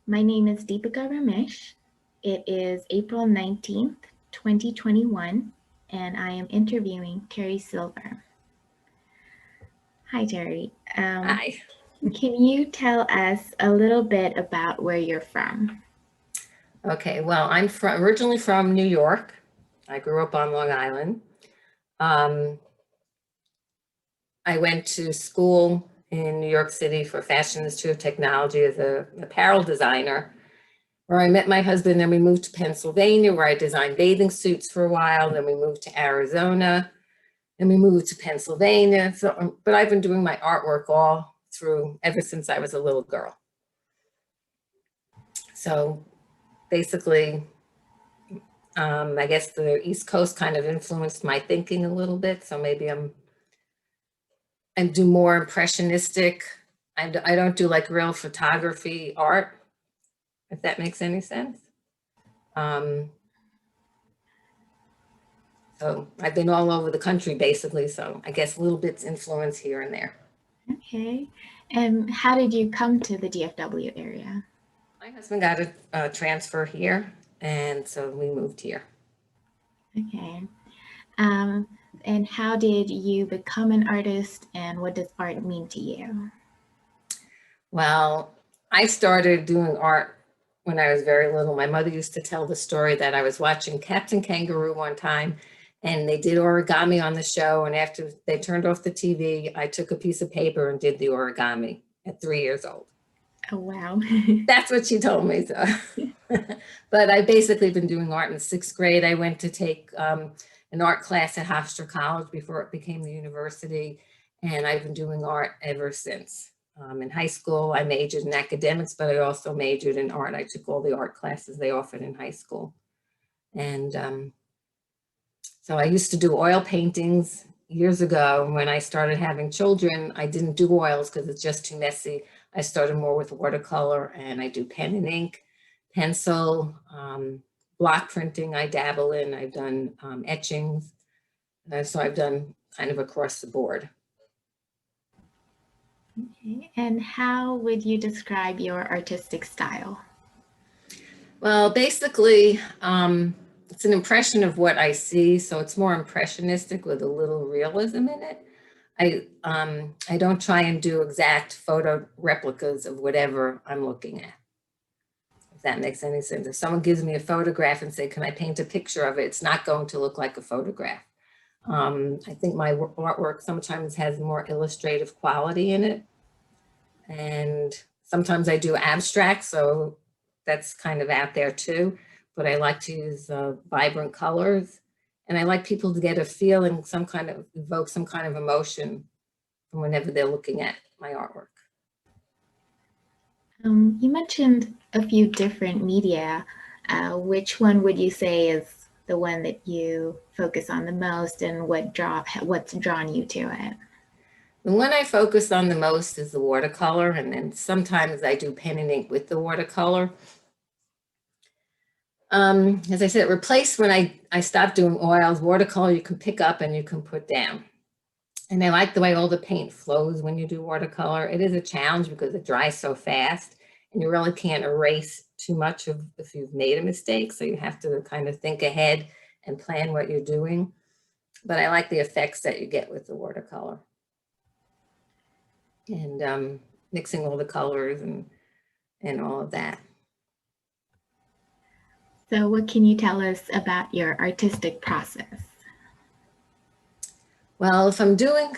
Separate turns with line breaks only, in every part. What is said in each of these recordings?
My name is Deepika Ramesh. It is April 19th, 2021, and I am interviewing Terri Silver. Hi, Terri.
Hi.
Can you tell us a little bit about where you're from?
Okay, well, originally from New York. I grew up on Long Island. Um, I went to school in New York City for Fashion Institute of Technology as an apparel designer, where I met my husband. Then we moved to Pennsylvania, where I designed bathing suits for a while. Then we moved to Arizona, and we moved to Pennsylvania. But I've been doing my artwork all through ever since I was a little girl. So basically, I guess the East Coast kind of influenced my thinking a little bit. So maybe I do more impressionistic. I don't do like real photography art, if that makes any sense. Um, so I've been all over the country basically. So I guess little bits influence here and there.
Okay. And how did you come to the DFW area?
My husband got a transfer here, and so we moved here.
Okay. Um, and how did you become an artist, and what does art mean to you?
Well, I started doing art when I was very little. My mother used to tell the story that I was watching Captain Kangaroo one time and they did origami on the show. And after they turned off the TV, I took a piece of paper and did the origami at 3 years old.
Oh, wow.
That's what she told me. So. But I basically been doing art in sixth grade. I went to take an art class at Hofstra College before it became the university. And I've been doing art ever since. In high school, I majored in academics, but I also majored in art. I took all the art classes they offered in high school. And so I used to do oil paintings years ago. When I started having children, I didn't do oils because it's just too messy. I started more with watercolor, and I do pen and ink, pencil, block printing I dabble in. I've done etchings. So I've done kind of across the board.
Okay. And how would you describe your artistic style?
Well, basically, it's an impression of what I see. So it's more impressionistic with a little realism in it. I don't try and do exact photo replicas of whatever I'm looking at, if that makes any sense. If someone gives me a photograph and say, can I paint a picture of it? It's not going to look like a photograph. I think my artwork sometimes has more illustrative quality in it. And sometimes I do abstract, so that's kind of out there too. But I like to use vibrant colors. And I like people to get a feeling, evoke some kind of emotion from whenever they're looking at my artwork.
You mentioned a few different media. Which one would you say is the one that you focus on the most, and what's drawn you to it?
The one I focus on the most is the watercolor, and then sometimes I do pen and ink with the watercolor. As I said, replaced when I stopped doing oils. Watercolor you can pick up and you can put down. And I like the way all the paint flows when you do watercolor. It is a challenge because it dries so fast and you really can't erase too much of if you've made a mistake. So you have to kind of think ahead and plan what you're doing. But I like the effects that you get with the watercolor. And mixing all the colors and all of that.
So, what can you tell us about your artistic process?
Well, if I'm doing,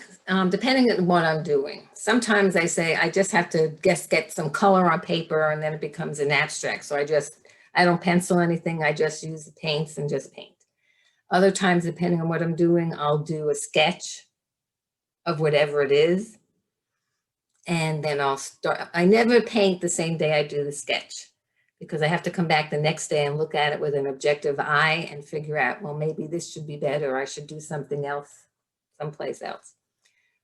depending on what I'm doing, sometimes I say I just have to get some color on paper and then it becomes an abstract. So I don't pencil anything. I just use the paints and just paint. Other times, depending on what I'm doing, I'll do a sketch of whatever it is. And then I never paint the same day I do the sketch because I have to come back the next day and look at it with an objective eye and figure out, well, maybe this should be better. Or I should do something else someplace else.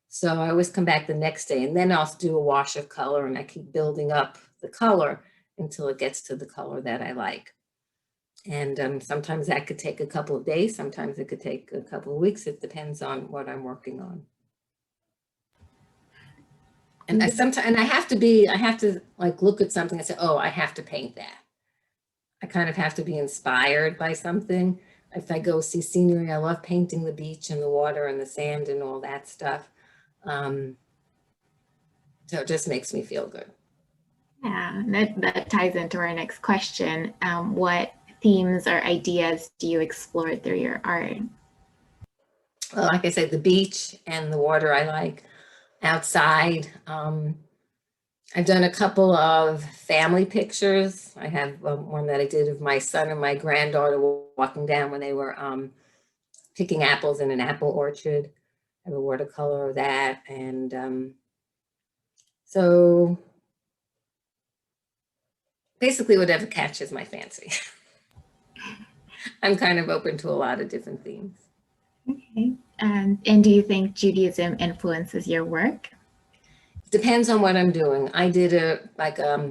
So I always come back the next day and then I'll do a wash of color and I keep building up the color until it gets to the color that I like. And sometimes that could take a couple of days. Sometimes it could take a couple of weeks. It depends on what I'm working on. And I sometimes, and I have to like look at something and say, oh, I have to paint that. I kind of have to be inspired by something. If I go see scenery, I love painting the beach and the water and the sand and all that stuff. So it just makes me feel good.
Yeah, that ties into our next question. What themes or ideas do you explore through your art?
Well, like I said, the beach and the water I like. Outside, I've done a couple of family pictures. I have one that I did of my son and my granddaughter walking down when they were picking apples in an apple orchard. I have a watercolor of that. And so basically whatever catches my fancy. I'm kind of open to a lot of different themes.
Okay. And do you think Judaism influences your work?
Depends on what I'm doing. I did a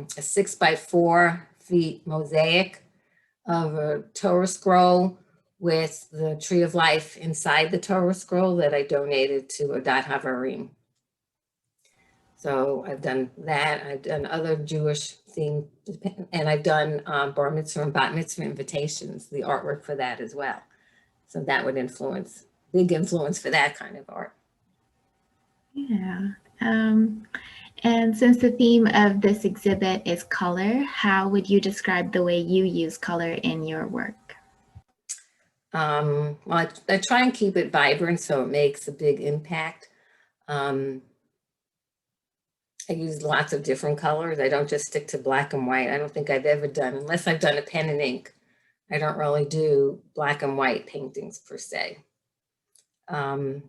6 by 4 feet mosaic of a Torah scroll with the tree of life inside the Torah scroll that I donated to Adat Havarim. So I've done that. I've done other Jewish themed, and I've done bar mitzvah and bat mitzvah invitations, the artwork for that as well. So that would influence, big influence for that kind of art.
Yeah. And since the theme of this exhibit is color, how would you describe the way you use color in your work?
Well, I try and keep it vibrant so it makes a big impact. I use lots of different colors. I don't just stick to black and white. I don't think I've ever done, unless I've done a pen and ink, I don't really do black and white paintings per se. Because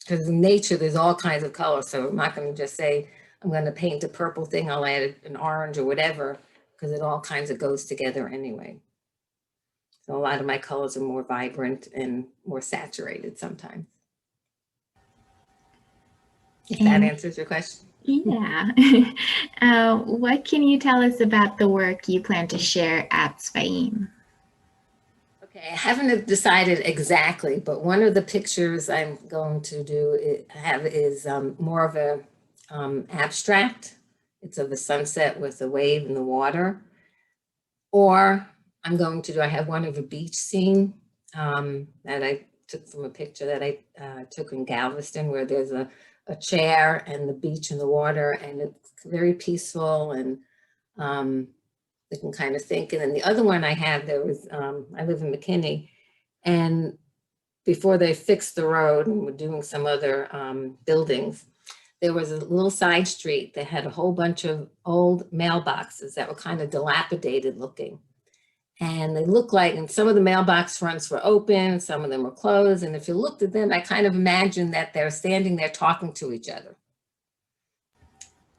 in nature, there's all kinds of colors. So I'm not going to just say, I'm going to paint a purple thing, I'll add an orange or whatever, because it all kinds of goes together anyway. So a lot of my colors are more vibrant and more saturated sometimes. If that answers your question.
Yeah. What can you tell us about the work you plan to share at Tzva'im?
Okay, I haven't decided exactly, but one of the pictures I'm going to is more of a abstract. It's of a sunset with a wave in the water. Or I'm going to do, I have one of a beach scene that I took from a picture that I took in Galveston, where there's a chair and the beach and the water, and it's very peaceful, and they can kind of think. And then the other one I have, there was, I live in McKinney, and before they fixed the road and were doing some other buildings, there was a little side street that had a whole bunch of old mailboxes that were kind of dilapidated looking. And they looked like, and some of the mailbox fronts were open, some of them were closed. And if you looked at them, I kind of imagined that they're standing there talking to each other.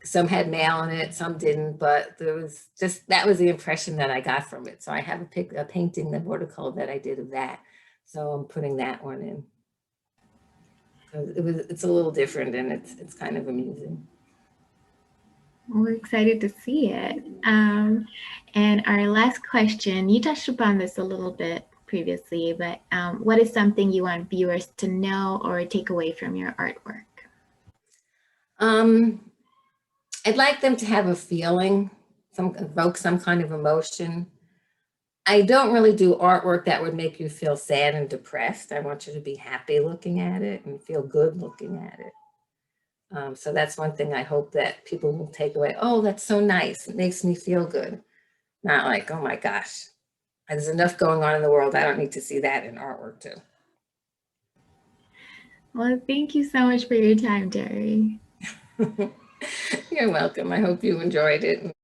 Some had mail in it, some didn't, but there was just, that was the impression that I got from it. So I have a painting, the watercolor that I did of that. So I'm putting that one in. It's a little different, and it's kind of amusing.
We're excited to see it. And our last question, you touched upon this a little bit previously, but what is something you want viewers to know or take away from your artwork?
I'd like them to have a feeling, evoke some kind of emotion. I don't really do artwork that would make you feel sad and depressed. I want you to be happy looking at it and feel good looking at it. So that's one thing I hope that people will take away. Oh, that's so nice. It makes me feel good. Not like, oh my gosh, there's enough going on in the world. I don't need to see that in artwork too.
Well, thank you so much for your time, Terri.
You're welcome. I hope you enjoyed it.